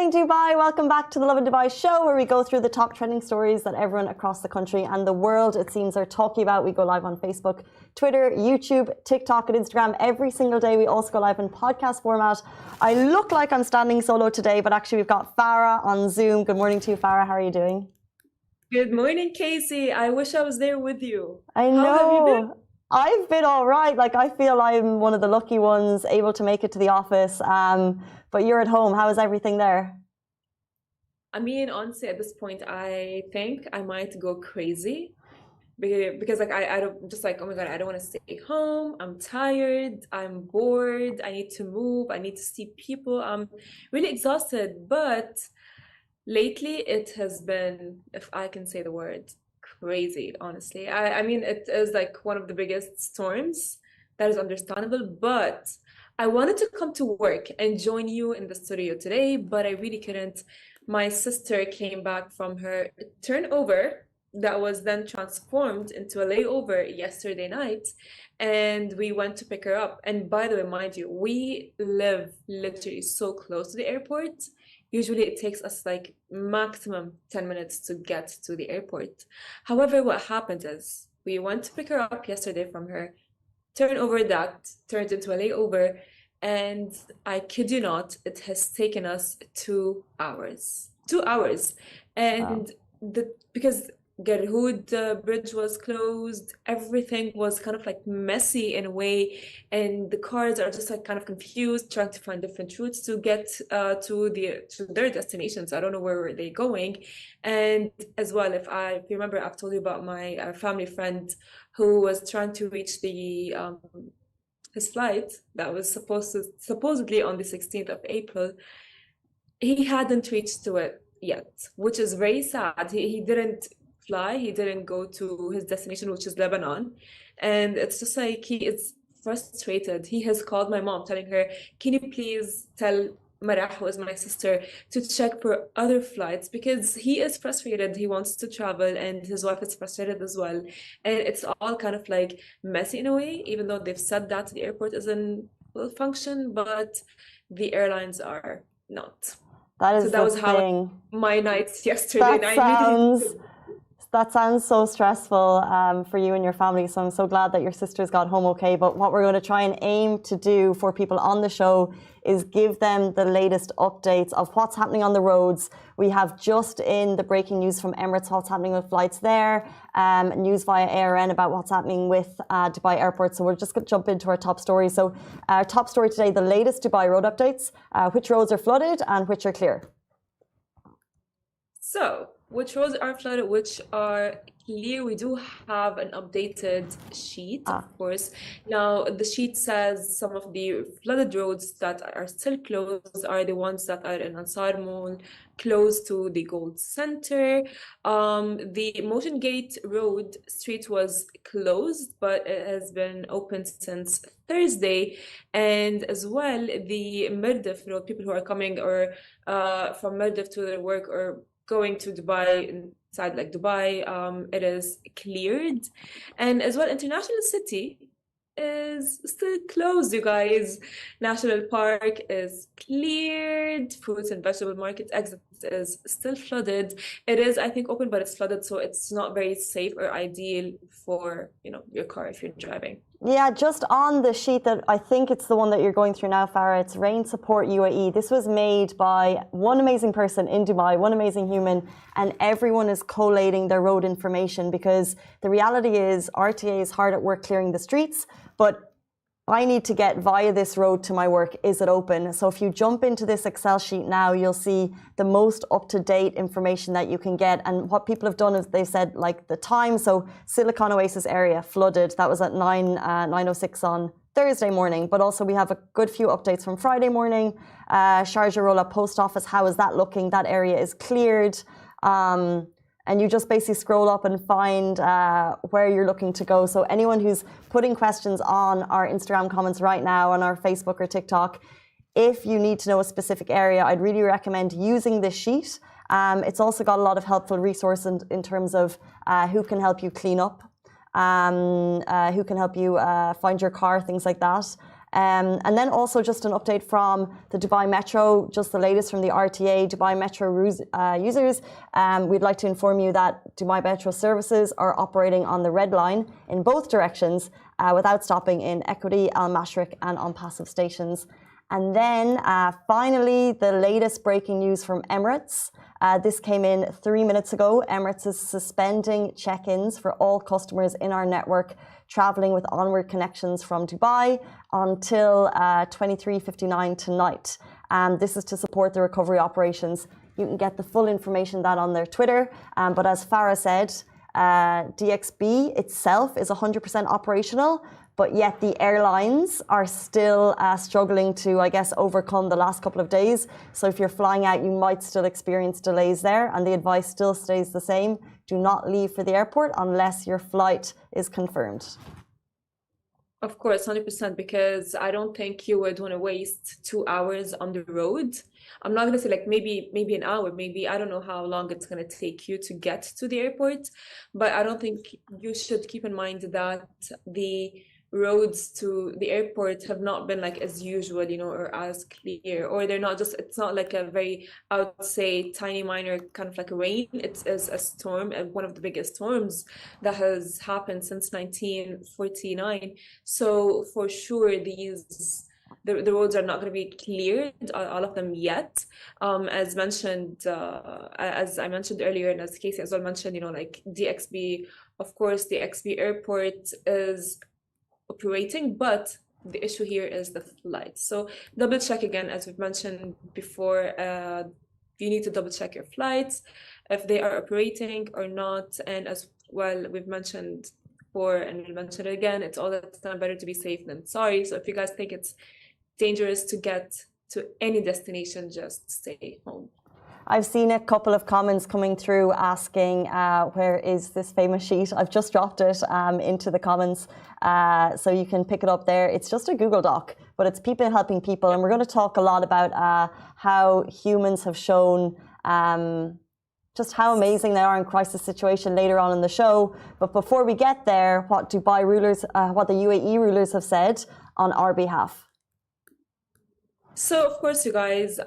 morning, Dubai. Welcome back to the Lovin Dubai show, where we go through the top trending stories that everyone across the country and the world, it seems, are talking about. We go live on Facebook, Twitter, YouTube, TikTok, and Instagram every single day. We also go live in podcast format. I look like I'm standing solo today, but actually we've got Farah on Zoom. Good morning to you, Farah. How are you doing? Good morning, Casey. I wish I was there with you. I How have you been? know. I've been all right. Like, I feel I'm one of the lucky ones able to make it to the office. But you're at home. How is everything there? I mean, honestly, at this point, I think I might go crazy because like I don't just like, oh my God, I don't want to stay home. I'm tired. I'm bored. I need to move. I need to see people. I'm really exhausted. But lately, it has been, if I can say the word, crazy, honestly. I mean, it is like one of the biggest storms. That is understandable, but I wanted to come to work and join you in the studio today, but I really couldn't. My sister came back from her turnover that was then transformed into a layover yesterday night, and we went to pick her up. And by the way, mind you, we live literally so close to the airport. Usually it takes us like maximum 10 minutes to get to the airport. However, what happened is we went to pick her up yesterday from her turnover that turned into a layover, and I kid you not, it has taken us 2 hours. 2 hours. Wow. And because Garhoud bridge was closed, everything was kind of like messy in a way, and the cars are just like kind of confused, trying to find different routes to get to their destinations. I don't know where were they going. And as well, if you remember, I've told you about my family friend who was trying to reach the his flight that was supposedly on the 16th of April. He hadn't reached to it yet, which is very sad. He didn't fly, he didn't go to his destination, which is Lebanon. And it's just like he is frustrated. He has called my mom, telling her, can you please tell Marah, who is my sister, to check for other flights, because he is frustrated. He wants to travel, and his wife is frustrated as well. And it's all kind of like messy in a way, even though they've said that the airport is in full function, but the airlines are not. That So is that the was how thing. my nights yesterday, and That I immediately sounds that sounds so stressful for you and your family. So I'm so glad that your sisters got home okay. But what we're going to try and aim to do for people on the show is give them the latest updates of what's happening on the roads. We have just in the breaking news from Emirates, what's happening with flights there, news via ARN about what's happening with Dubai Airport. So we're just going to jump into our top story. So our top story today, the latest Dubai road updates, which roads are flooded and which are clear. So, which roads are flooded, which are clear? We do have an updated sheet, of Ah, course. Now, the sheet says some of the flooded roads that are still closed are the ones that are in Ansar Mall, close to the Gold Center. The Motion Gate Road street was closed, but it has been open since Thursday. And as well, the Mirdif Road, people who are coming or from Mirdif to their work or going to Dubai inside like Dubai, it is cleared. And as well, International City is still closed, you guys. National Park is cleared. Fruits and vegetable market exit is still flooded. It is, I think, open, but it's flooded, so it's not very safe or ideal for, your car if you're driving. yeah, just on the sheet that I think it's the one that you're going through now, Farah, it's Rain Support UAE. This was made by one amazing person in Dubai, one amazing human, and everyone is collating their road information because the reality is RTA is hard at work clearing the streets, but I need to get via this road to my work. Is it open? So if you jump into this Excel sheet now, you'll see the most up-to-date information that you can get. And what people have done is they said like the time. So Silicon Oasis area flooded. That was at 9:06 on Thursday morning. But also we have a good few updates from Friday morning. Sharjah Rolla Post Office, how is that looking? That area is cleared. And you just basically scroll up and find where you're looking to go. So anyone who's putting questions on our Instagram comments right now, on our Facebook or TikTok, if you need to know a specific area, I'd really recommend using this sheet. It's also got a lot of helpful resources in terms of who can help you clean up, who can help you find your car, things like that. And then also just an update from the Dubai Metro, just the latest from the RTA, Dubai Metro users. We'd like to inform you that Dubai Metro services are operating on the red line in both directions without stopping in Equity, Al Mashriq and on passive stations. And then finally, the latest breaking news from Emirates. This came in 3 minutes ago. Emirates is suspending check-ins for all customers in our network traveling with onward connections from Dubai until 23:59 tonight. This is to support the recovery operations. You can get the full information that on their Twitter. But as Farah said, DXB itself is 100% operational, but yet the airlines are still struggling to, I guess, overcome the last couple of days. So if you're flying out, you might still experience delays there, and the advice still stays the same. Do not leave for the airport unless your flight is confirmed. Of course, 100%, because I don't think you would want to waste 2 hours on the road. I'm not going to say like maybe an hour, maybe I don't know how long it's going to take you to get to the airport, but I don't think you should keep in mind that the roads to the airport have not been like as usual, you know, or as clear, or they're not just, it's not like a very, I would say, tiny minor kind of like a rain. It is a storm, and one of the biggest storms that has happened since 1949. So for sure, the roads are not going to be cleared, all of them yet. As mentioned, as I mentioned earlier, and as Casey as well mentioned, you know, like DXB, of course, the DXB airport is operating, but the issue here is the flight. So double check again, as we've mentioned before, you need to double check your flights, if they are operating or not. And as well, we've mentioned before, and we'll mention it again, it's all the time better to be safe than sorry. So if you guys think it's dangerous to get to any destination, just stay home. I've seen a couple of comments coming through asking where is this famous sheet. I've just dropped it into the comments, so you can pick it up there. It's just a Google Doc, but it's people helping people, and we're going to talk a lot about how humans have shown just how amazing they are in crisis situation later on in the show. But before we get there, what Dubai rulers, what the UAE rulers have said on our behalf. So, of course, you guys,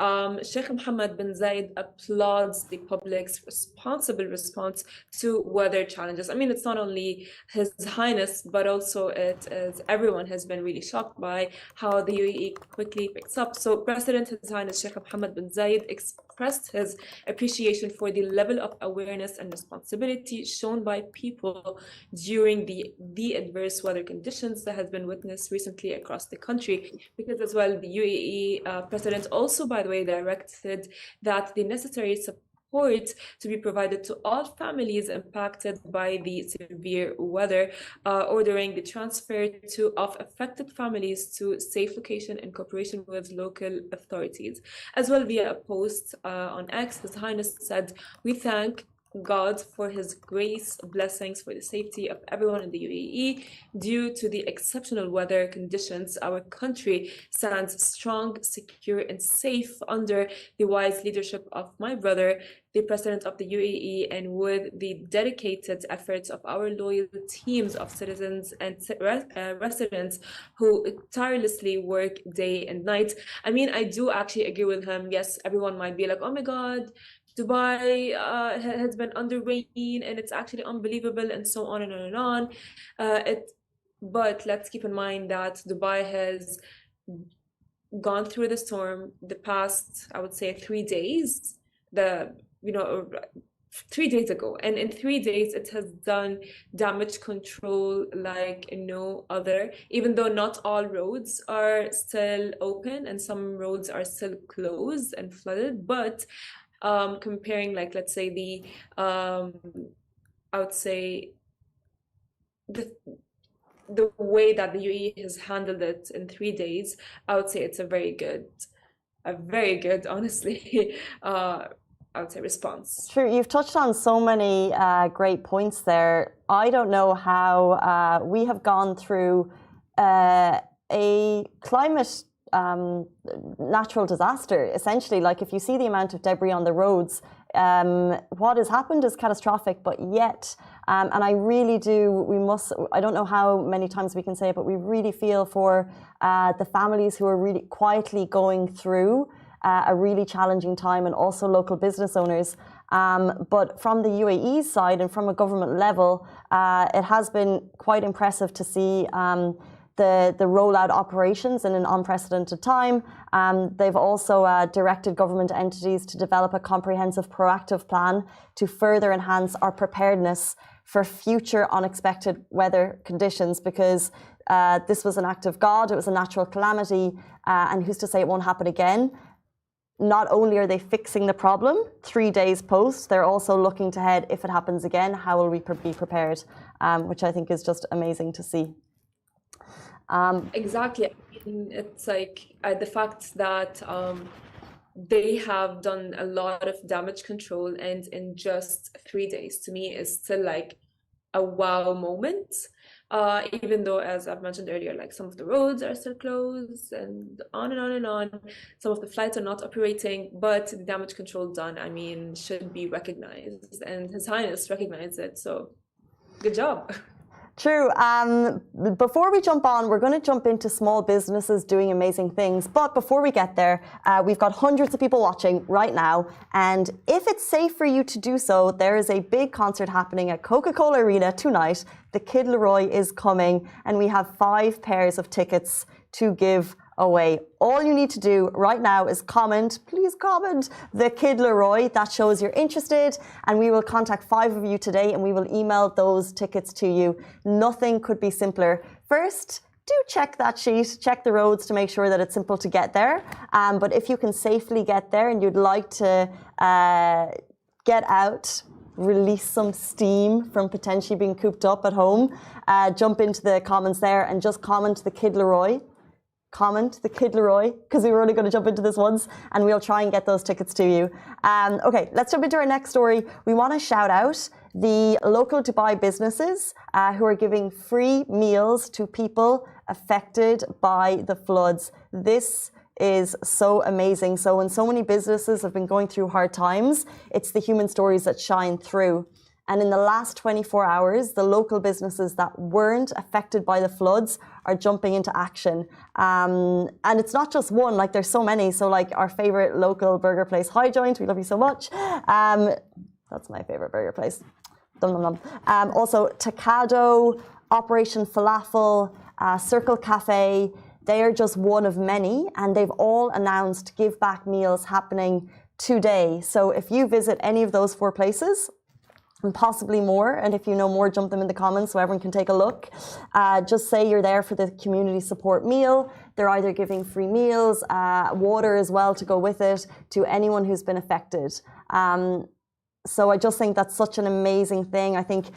Sheikh Mohammed bin Zayed applauds the public's responsible response to weather challenges. I mean, it's not only His Highness, but also it is everyone has been really shocked by how the UAE quickly picks up. So, President His Highness Sheikh Mohammed bin Zayed expressed his appreciation for the level of awareness and responsibility shown by people during the adverse weather conditions that has been witnessed recently across the country. Because as well, the UAE President also, by the way, directed that the necessary support to be provided to all families impacted by the severe weather, ordering the transfer of affected families to safe location in cooperation with local authorities. As well, via a post on X, His Highness said, "We thank God for His grace, blessings for the safety of everyone in the UAE. Due to the exceptional weather conditions, our country stands strong, secure, and safe under the wise leadership of my brother, the President of the UAE, and with the dedicated efforts of our loyal teams of citizens and residents who tirelessly work day and night." I mean, I do actually agree with him. Yes, everyone might be like, "Oh my God, Dubai has been under rain and it's actually unbelievable," and so on and on and on. But let's keep in mind that Dubai has gone through the storm the past, I would say, 3 days. 3 days ago, and in 3 days it has done damage control like no other, even though not all roads are still open and some roads are still closed and flooded. But comparing, like, let's say I would say the way that the UAE has handled it in 3 days, I would say it's a very good, honestly, I would say response. True, you've touched on so many great points there. I don't know how we have gone through a climate natural disaster, essentially. Like, if you see the amount of debris on the roads, what has happened is catastrophic, but yet And I really do, I don't know how many times we can say it, but we really feel for the families who are really quietly going through a really challenging time, and also local business owners. But from the UAE side and from a government level, it has been quite impressive to see the rollout operations in an unprecedented time. They've also directed government entities to develop a comprehensive proactive plan to further enhance our preparedness for future unexpected weather conditions, because this was an act of God, it was a natural calamity, and who's to say it won't happen again. Not only are they fixing the problem 3 days post, they're also looking ahead. If it happens again, how will we be prepared? Which I think is just amazing to see. Exactly. I mean, it's like the fact that they have done a lot of damage control, and in just 3 days, to me, is still like a wow moment. Even though, as I've mentioned earlier, like some of the roads are still closed and on and on and on. Some of the flights are not operating, but the damage control done, I mean, should be recognized, and His Highness recognized it. So good job. True. Before we jump on, we're going to jump into small businesses doing amazing things. But before we get there, we've got hundreds of people watching right now. And if it's safe for you to do so, there is a big concert happening at Coca-Cola Arena tonight. The Kid Laroi is coming, and we have 5 pairs of tickets to give away. All you need to do right now is comment, please comment, the Kid Laroi. That shows you're interested, and we will contact 5 of you today, and we will email those tickets to you. Nothing could be simpler. First, do check that sheet, check the roads to make sure that it's simple to get there. But if you can safely get there and you'd like to get out, release some steam from potentially being cooped up at home, jump into the comments there and just comment the Kid Laroi. Comment the Kid Laroi, because we were only going to jump into this once, and we'll try and get those tickets to you. Okay, let's jump into our next story. We want to shout out the local Dubai businesses who are giving free meals to people affected by the floods. This is so amazing. So when so many businesses have been going through hard times, it's the human stories that shine through. And in the last 24 hours, the local businesses that weren't affected by the floods are jumping into action. And it's not just one, like there's so many. So like our favorite local burger place, High Joint, we love you so much. That's my favorite burger place. Dum, dum, dum. Also Takado, Operation Falafel, Circle Cafe, they are just one of many, and they've all announced give back meals happening today. So if you visit any of those 4 places, and possibly more, and if you know more, jump them in the comments so everyone can take a look. Just say you're there for the community support meal. They're either giving free meals, water as well to go with it, to anyone who's been affected. So I just think that's such an amazing thing. I think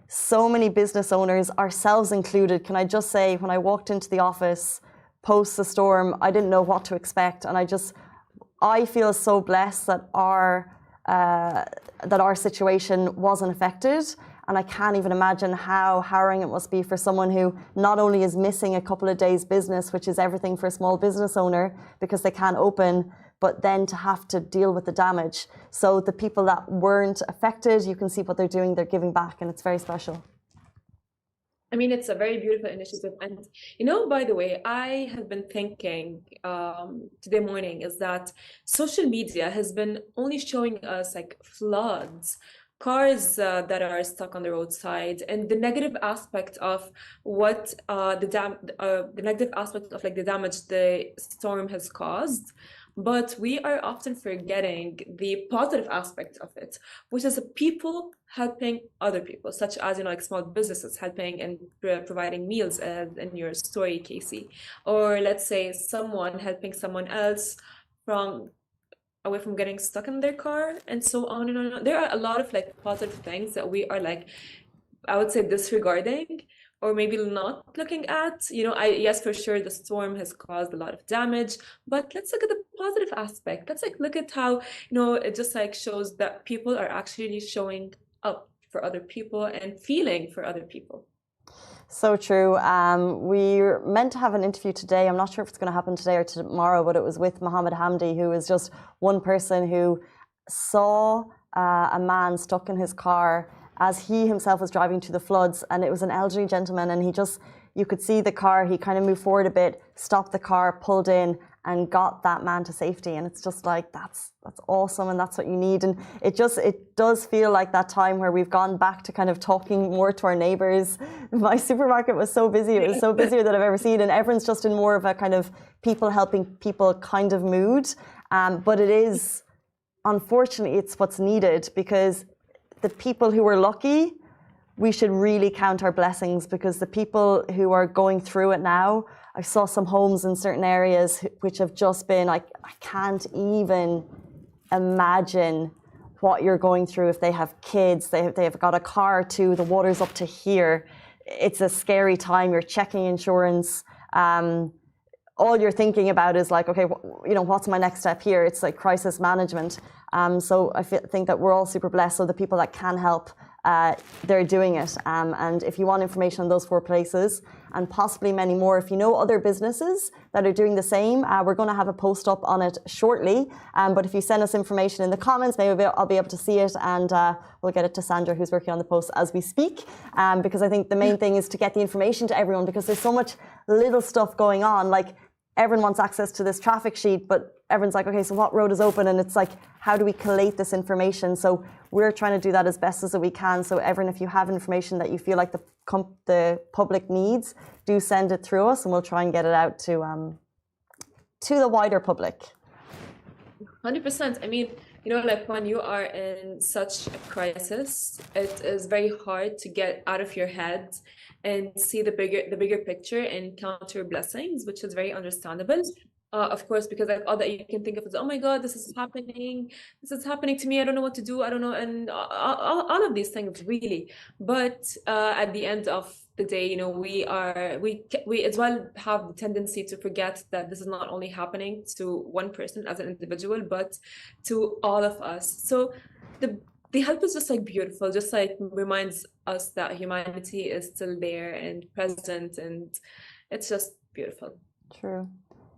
so many business owners, ourselves included, can I just say, when I walked into the office post the storm, I didn't know what to expect, and I feel so blessed that our situation wasn't affected, and I can't even imagine how harrowing it must be for someone who not only is missing a couple of days business, which is everything for a small business owner because they can't open, but then to have to deal with the damage. So the people that weren't affected, you can see what they're doing, they're giving back, and it's very special. I mean, it's a very beautiful initiative. And, you know, by the way, I have been thinking today morning is that social media has been only showing us like floods, cars that are stuck on the roadside, and the negative aspect of what the negative aspect of like the damage the storm has caused. But we are often forgetting the positive aspect of it, which is people helping other people, such as, you know, like small businesses helping and providing meals, in your story, Casey. Or let's say someone helping someone else away from getting stuck in their car, and so on and on and on. There are a lot of like positive things that we are like, I would say, disregarding, or maybe not looking at. You know, yes, for sure, the storm has caused a lot of damage, but let's look at the positive aspect. Let's like look at how, you know, it just like shows that people are actually showing up for other people and feeling for other people. So true. We're meant to have an interview today. I'm not sure if it's going to happen today or tomorrow, but it was with Mohammed Hamdi, who is just one person who saw a man stuck in his car as he himself was driving to the floods, and it was an elderly gentleman, and you could see the car, he kind of moved forward a bit, stopped the car, pulled in, and got that man to safety. And it's just like, that's awesome, and that's what you need. And it does feel like that time where we've gone back to kind of talking more to our neighbors. My supermarket was so busy, it was so busier than I've ever seen, and everyone's just in more of a kind of people helping people kind of mood. But it is, unfortunately, it's what's needed, because the people who are lucky, we should really count our blessings, because the people who are going through it now, I saw some homes in certain areas which have just been, I can't even imagine what you're going through if they have kids, they have got a car or two, the water's up to here. It's a scary time, you're checking insurance. All you're thinking about is like, okay, what's my next step here? It's like crisis management. So I think that we're all super blessed. So the people that can help, they're doing it. And if you want information on those 4 places, and possibly many more, if you know other businesses that are doing the same, we're going to have a post up on it shortly. But if you send us information in the comments, maybe I'll be able to see it, and we'll get it to Sandra, who's working on the post as we speak. Because I think the main thing is to get the information to everyone, because there's so much little stuff going on. Like, everyone wants access to this traffic sheet, but everyone's like, okay, so what road is open? And it's like, how do we collate this information? So we're trying to do that as best as we can. So everyone, if you have information that you feel like the public needs, do send it through us, and we'll try and get it out to the wider public. 100%. I mean, like when you are in such a crisis, it is very hard to get out of your head and see the bigger picture and count your blessings, which is very understandable. Of course, because like all that you can think of is, oh my God, this is happening to me. I don't know what to do. I don't know, and all of these things really. But at the end of the day, we as well have the tendency to forget that this is not only happening to one person as an individual, but to all of us. So the help is just like beautiful, just like reminds us that humanity is still there and present, and it's just beautiful. True.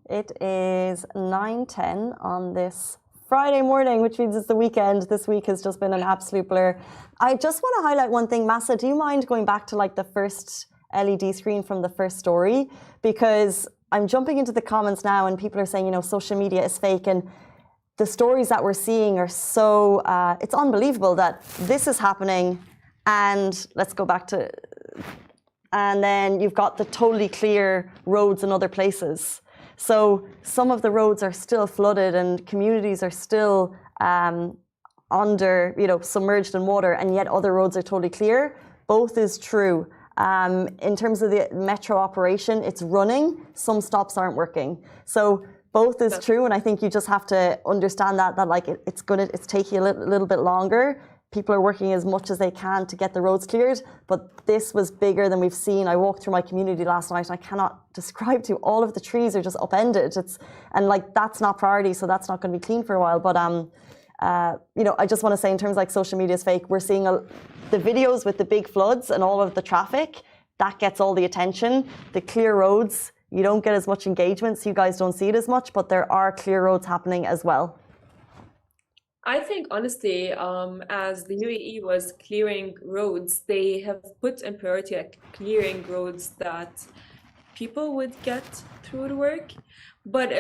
It is 9:10 on this Friday morning, which means it's the weekend. This week has just been an absolute blur. I just want to highlight one thing. Massa, do you mind going back to like the first LED screen from the first story? Because I'm jumping into the comments now, and people are saying, social media is fake, and the stories that we're seeing are so, it's unbelievable that this is happening. And let's go back to, and then you've got the totally clear roads in other places. So some of the roads are still flooded, and communities are still under, submerged in water, and yet other roads are totally clear. Both is true. In terms of the metro operation, it's running. Some stops aren't working. So both is true, and I think you just have to understand that like it's taking a little bit longer. People are working as much as they can to get the roads cleared, but this was bigger than we've seen. I walked through my community last night, and I cannot describe to you, all of the trees are just upended. And like, that's not priority, so that's not going to be clean for a while. But I just want to say, in terms of like social media is fake, we're seeing the videos with the big floods and all of the traffic, that gets all the attention. The clear roads, you don't get as much engagement, so you guys don't see it as much, but there are clear roads happening as well. I think honestly, as the UAE was clearing roads, they have put in priority like clearing roads that people would get through to work. But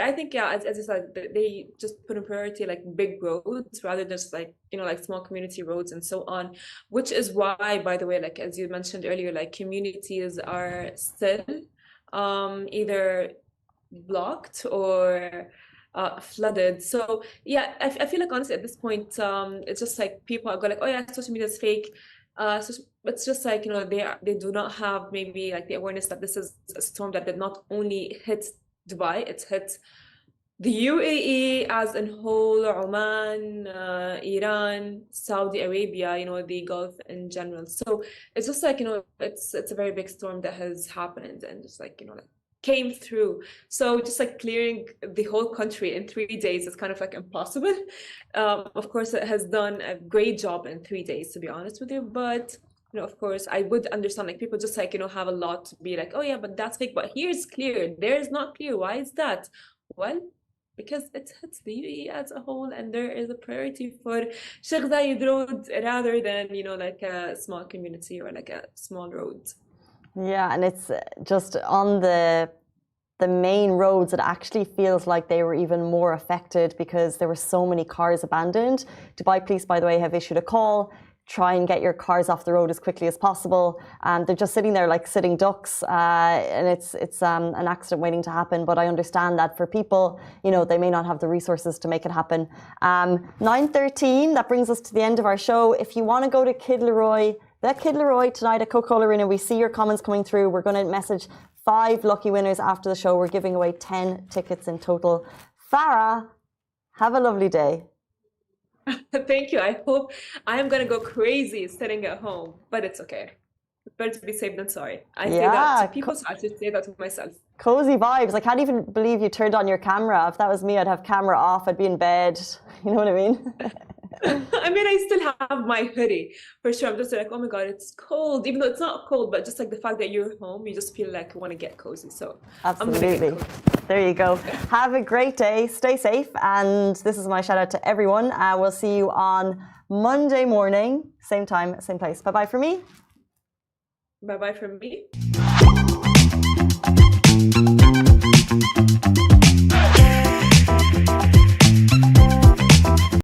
I think, yeah, as you said, they just put in priority like big roads rather than just like like small community roads and so on. Which is why, by the way, like as you mentioned earlier, like communities are still either blocked or flooded. So yeah, I feel like honestly at this point, it's just like people are going like, oh yeah, social media is fake. So it's just like they do not have maybe like the awareness that this is a storm that did not only hit Dubai, it's hit the UAE as in whole, Oman, Iran, Saudi Arabia, the Gulf in general. So it's just like it's a very big storm that has happened, and just like like came through. So just like clearing the whole country in 3 days is kind of like impossible. Of course, it has done a great job in 3 days, to be honest with you. But of course, I would understand like people just like have a lot to be like, oh yeah, but that's fake. But here's clear. There's not clear. Why is that? Well, because it hits the UAE as a whole, and there is a priority for Sheikh Zayed Road rather than, like a small community or like a small road. Yeah, and it's just on the main roads, it actually feels like they were even more affected because there were so many cars abandoned. Dubai Police, by the way, have issued a call. Try and get your cars off the road as quickly as possible. They're just sitting there like sitting ducks, and it's an accident waiting to happen. But I understand that for people, they may not have the resources to make it happen. 9:13. That brings us to the end of our show. If you want to go to Kid Leroy tonight at Coca-Cola Arena, we see your comments coming through. We're going to message 5 lucky winners after the show. We're giving away 10 tickets in total. Farah, have a lovely day. Thank you. I hope I am going to go crazy sitting at home, but it's okay. Better to be safe than sorry. I say that to people, so I should say that to myself. Cozy vibes. I can't even believe you turned on your camera. If that was me, I'd have camera off. I'd be in bed. You know what I mean? I mean, I still have my hoodie for sure. I'm just like, oh my God, it's cold. Even though it's not cold, but just like the fact that you're home, you just feel like you want to get cozy. So absolutely. There you go. Have a great day. Stay safe. And this is my shout out to everyone. We'll see you on Monday morning, same time, same place. Bye-bye for me. Bye-bye from me.